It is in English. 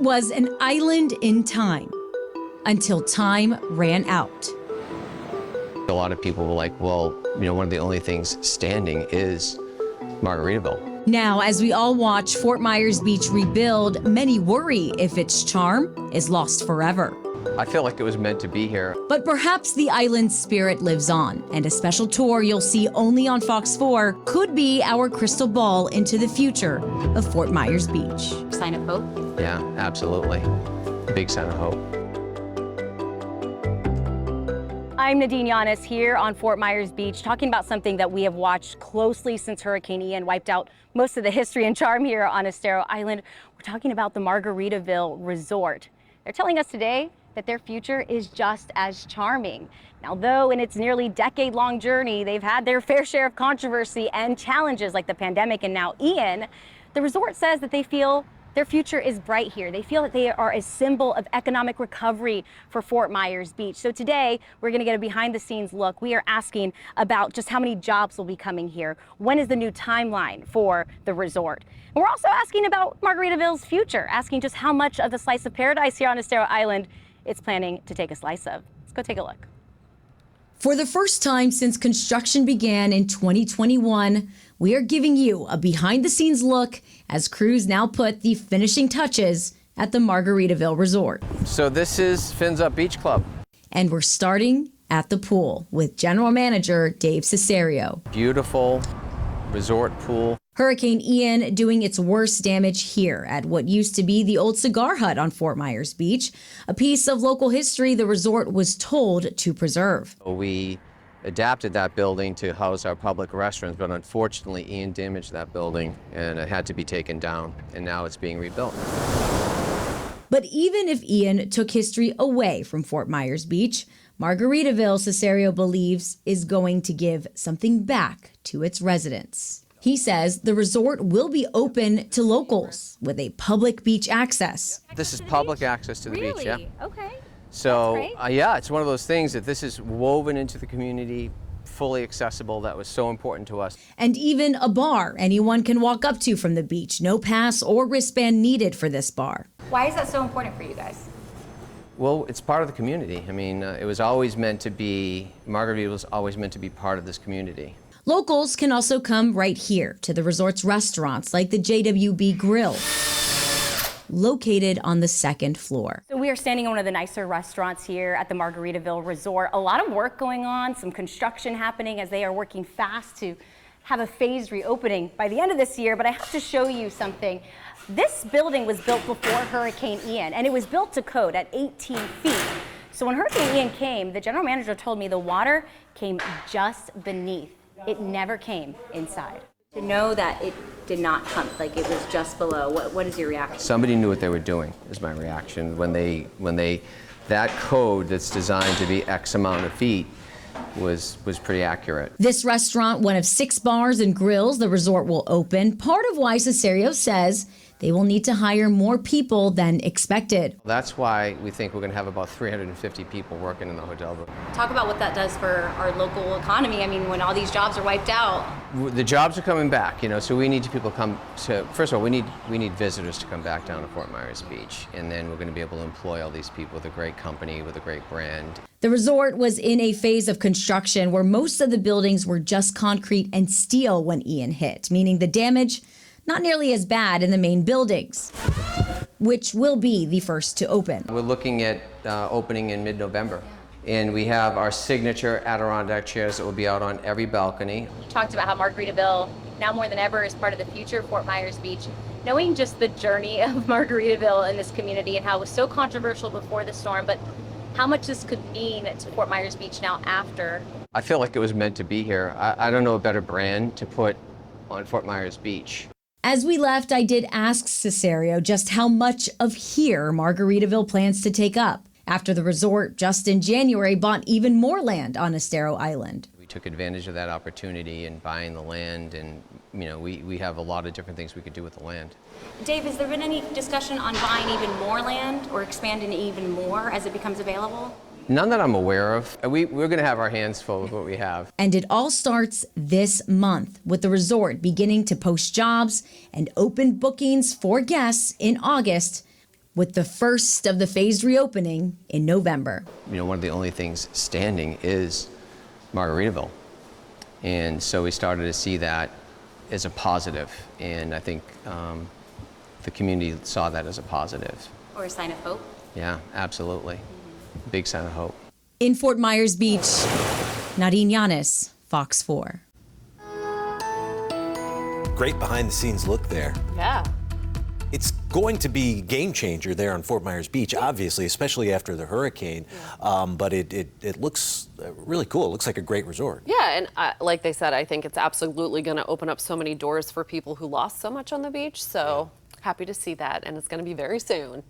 was an island in time until time ran out. A lot of people were like, well, one of the only things standing is Margaritaville. Now, as we all watch Fort Myers Beach rebuild, many worry if its charm is lost forever. I feel like it was meant to be here. But perhaps the island's spirit lives on, and a special tour you'll see only on Fox 4 could be our crystal ball into the future of Fort Myers Beach. Sign of hope? Yeah, absolutely. Big sign of hope. I'm Nadine Yanis here on Fort Myers Beach, talking about something that we have watched closely since Hurricane Ian wiped out most of the history and charm here on Estero Island. We're talking about the Margaritaville Resort. They're telling us today that their future is just as charming. Now, though in its nearly decade-long journey, they've had their fair share of controversy and challenges like the pandemic and now Ian, the resort says that they feel their future is bright here. They feel that they are a symbol of economic recovery for Fort Myers Beach. So today, we're gonna get a behind-the-scenes look. We are asking about just how many jobs will be coming here. When is the new timeline for the resort? And we're also asking about Margaritaville's future, asking just how much of the slice of paradise here on Estero Island it's planning to take a slice of. Let's go take a look. For the first time since construction began in 2021, we are giving you a behind-the-scenes look as crews now put the finishing touches at the Margaritaville Resort. So this is Fins Up Beach Club. And we're starting at the pool with General Manager Dave Cesario. Beautiful resort pool. Hurricane Ian doing its worst damage here at what used to be the old cigar hut on Fort Myers Beach, a piece of local history the resort was told to preserve. We adapted that building to house our public restrooms, but unfortunately Ian damaged that building and it had to be taken down, and now it's being rebuilt. But even if Ian took history away from Fort Myers Beach, Margaritaville, Cesario believes, is going to give something back to its residents. He says the resort will be open to locals with a public beach access. This is public access to the beach, yeah. Okay. So, yeah, it's one of those things that this is woven into the community, fully accessible. That was so important to us. And even a bar anyone can walk up to from the beach. No pass or wristband needed for this bar. Why is that so important for you guys? Well, it's part of the community. I mean, it was always meant to be, Margaritaville was always meant to be part of this community. Locals can also come right here to the resort's restaurants like the JWB Grill, located on the second floor. So we are standing in one of the nicer restaurants here at the Margaritaville Resort. A lot of work going on, some construction happening as they are working fast to have a phased reopening by the end of this year. But I have to show you something. This building was built before Hurricane Ian, and it was built to code at 18 feet. So when Hurricane Ian came, the general manager told me the water came just beneath. It never came inside. To know that it did not come, like it was just below, what is your reaction? Somebody knew what they were doing, is my reaction. When that code that's designed to be X amount of feet was pretty accurate. This restaurant, one of 6 bars and grills the resort will open, part of why Cesario says they will need to hire more people than expected. That's why we think we're going to have about 350 people working in the hotel room. Talk about what that does for our local economy. I mean, when all these jobs are wiped out. The jobs are coming back, so we need people come to, first of all, we need visitors to come back down to Fort Myers Beach, and then we're going to be able to employ all these people with a great company, with a great brand. The resort was in a phase of construction where most of the buildings were just concrete and steel when Ian hit, meaning the damage not nearly as bad in the main buildings, which will be the first to open. We're looking at opening in mid-November. And we have our signature Adirondack chairs that will be out on every balcony. Talked about how Margaritaville, now more than ever, is part of the future of Fort Myers Beach. Knowing just the journey of Margaritaville in this community and how it was so controversial before the storm, but how much this could mean to Fort Myers Beach now after. I feel like it was meant to be here. I don't know a better brand to put on Fort Myers Beach. As we left, I did ask Cesario just how much of here Margaritaville plans to take up after the resort just in January bought even more land on Estero Island. We took advantage of that opportunity in buying the land, and we have a lot of different things we could do with the land. Dave, has there been any discussion on buying even more land or expanding even more as it becomes available? None that I'm aware of. We're going to have our hands full with what we have. And it all starts this month with the resort beginning to post jobs and open bookings for guests in August with the first of the phased reopening in November. You know, one of the only things standing is Margaritaville. And so we started to see that as a positive. And I think the community saw that as a positive. Or a sign of hope. Yeah, absolutely. Big sign of hope. In Fort Myers Beach, Nadine Yanis, Fox 4. Great behind the scenes look there. Yeah. It's going to be game changer there on Fort Myers Beach, obviously, especially after the hurricane. But it looks really cool. It looks like a great resort. Yeah, and like they said, I think it's absolutely going to open up so many doors for people who lost so much on the beach. So happy to see that, and it's going to be very soon.